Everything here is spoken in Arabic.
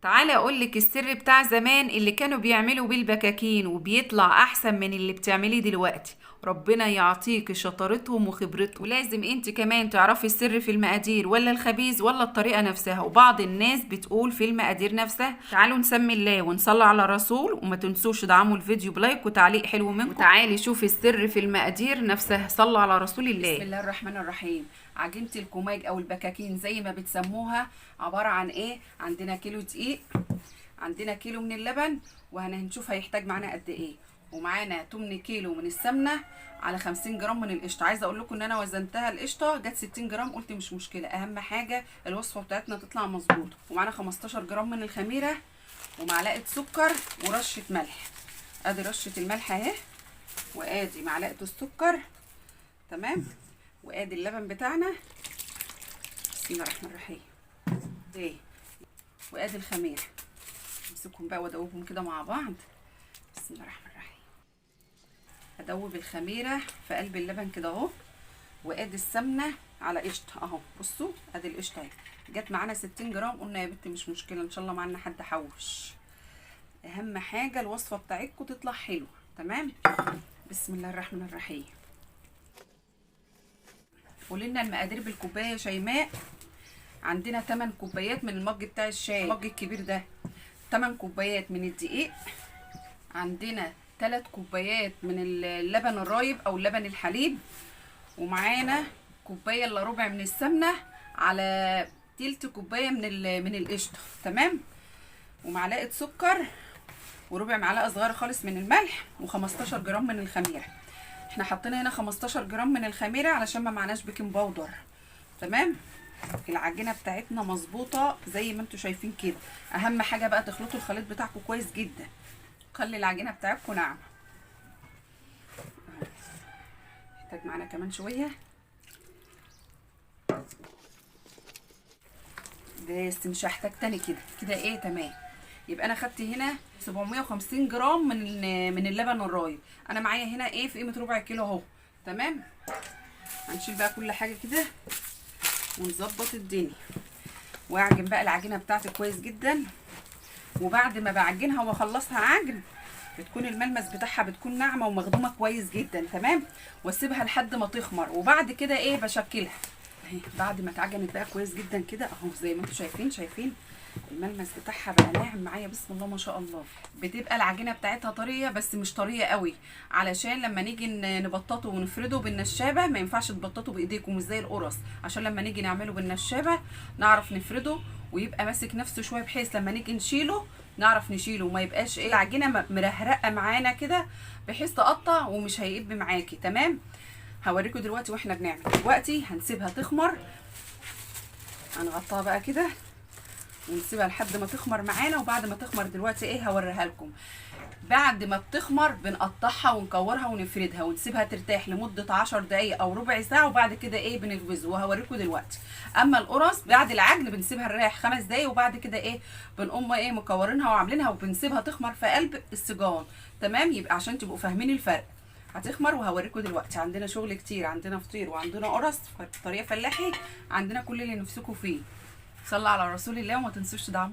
تعالى اقولك السر بتاع زمان اللي كانوا بيعملوا بيه البكاكين وبيطلع احسن من اللي بتعمليه دلوقتي. ربنا يعطيك شطارتهم وخبرتهم، ولازم انت كمان تعرفي السر في المقادير ولا الخبيز ولا الطريقة نفسها. وبعض الناس بتقول في المقادير نفسها. تعالوا نسمي الله ونصلي على الرسول، وما تنسوش تدعموا الفيديو بلايك وتعليق حلو منكم. وتعالي شوفي السر في المقادير نفسها. صلوا على رسول الله. بسم الله الرحمن الرحيم. عجينة الكوماج او البكاكين زي ما بتسموها عبارة عن ايه؟ عندنا كيلو دقيق، عندنا كيلو من اللبن، وهنشوف هيحتاج معانا قد ايه، ومعانا 8 كيلو من السمنة على 50 جرام من القشطة. عايزه اقول لكم ان انا وزنتها القشطة جت 60 جرام، قلت مش مشكلة، اهم حاجة الوصفة بتاعتنا تطلع مظبوطة. ومعانا 15 جرام من الخميرة، ومعلقة سكر، ورشة ملح. ادي رشة الملح اهي، وادي معلقة السكر، تمام، وادي اللبن بتاعنا. بسم الله الرحمن الرحيم. ايه، وادي الخميره. امسكهم بقى وادوبهم كده مع بعض. بسم الله الرحمن الرحيم. ادوب الخميره في قلب اللبن كده اهو، وادي السمنه على قشطه اهو. بصوا ادي القشطه اهي، جت معانا 60 جرام. قلنا يا بنتي مش مشكله، ان شاء الله معانا حد حوش. اهم حاجه الوصفه بتاعتكم تطلع حلوه، تمام. بسم الله الرحمن الرحيم. قولي لنا المقادير بالكوبايه يا شيماء. عندنا 8 كوبايات من المج بتاع الشاي، المج الكبير ده. 8 كوبايات من الدقيق، عندنا 3 كوبايات من اللبن الرايب او اللبن الحليب، ومعانا كوبايه الا ربع من السمنه على تلت كوبايه من القشطه، تمام، ومعلقه سكر، وربع معلقه صغيره خالص من الملح، و15 جرام من الخميره. احنا حطينا هنا 15 جرام من الخميره علشان ما معناش بيكنج باودر، تمام. العجينه بتاعتنا مظبوطه زي ما انتم شايفين كده. اهم حاجه بقى تخلطوا الخليط بتاعكم كويس جدا، خلي العجينه بتاعتكم ناعمه. محتاج معانا كمان شويه بس، مش هحتاج تاني كده. كده ايه، تمام. يبقى انا خدت هنا 750 جرام من اللبن الرايب. انا معايا هنا ايه في قيمه ربع كيلو اهو، تمام. هنشيل بقى كل حاجه كده ونظبط الدنيا، واعجن بقى العجينه بتاعتي كويس جدا. وبعد ما بعجنها واخلصها عجن، بتكون الملمس بتاعها بتكون ناعمه ومخدومه كويس جدا، تمام. واسيبها لحد ما تخمر، وبعد كده ايه بشكلها اهي. بعد ما اتعجنت بقى كويس جدا كده اهو، زي ما انتم شايفين الملمس بتاعها بقى ناعم معايا، بسم الله ما شاء الله. بتبقى العجينه بتاعتها طريه بس مش طريه قوي، علشان لما نيجي نبططه ونفرده بالنشابه ما ينفعش تبططه بايديكم مش زي القرص، عشان لما نيجي نعمله بالنشابه نعرف نفرده ويبقى ماسك نفسه شويه، بحيث لما نيجي نشيله نعرف نشيله وما يبقاش ايه العجينه مرهرقه معانا كده، بحيث تقطع ومش هيقب معاكي، تمام. هوريكم دلوقتي واحنا بنعمل. دلوقتي هنسيبها تخمر، هنغطاها بقى كده ونسيبها لحد ما تخمر معانا. وبعد ما تخمر دلوقتي ايه هوريها لكم. بعد ما بتخمر بنقطعها ونكورها ونفردها ونسيبها ترتاح لمده 10 دقايق او ربع ساعه، وبعد كده ايه بنخبزه وهوريكم دلوقتي. اما القرص بعد العجن بنسيبها نريح 5 دقايق، وبعد كده ايه بنقوم ايه مكورينها وعاملينها وبنسيبها تخمر في قلب السجان، تمام. يبقى عشان تبقوا فاهمين الفرق. هتخمر وهوريكم دلوقتي. عندنا شغل كتير، عندنا فطير وعندنا قرص طريقه فلاحي، عندنا كل اللي نفسكم فيه. صلوا على رسول الله وما تنسوش تدعموا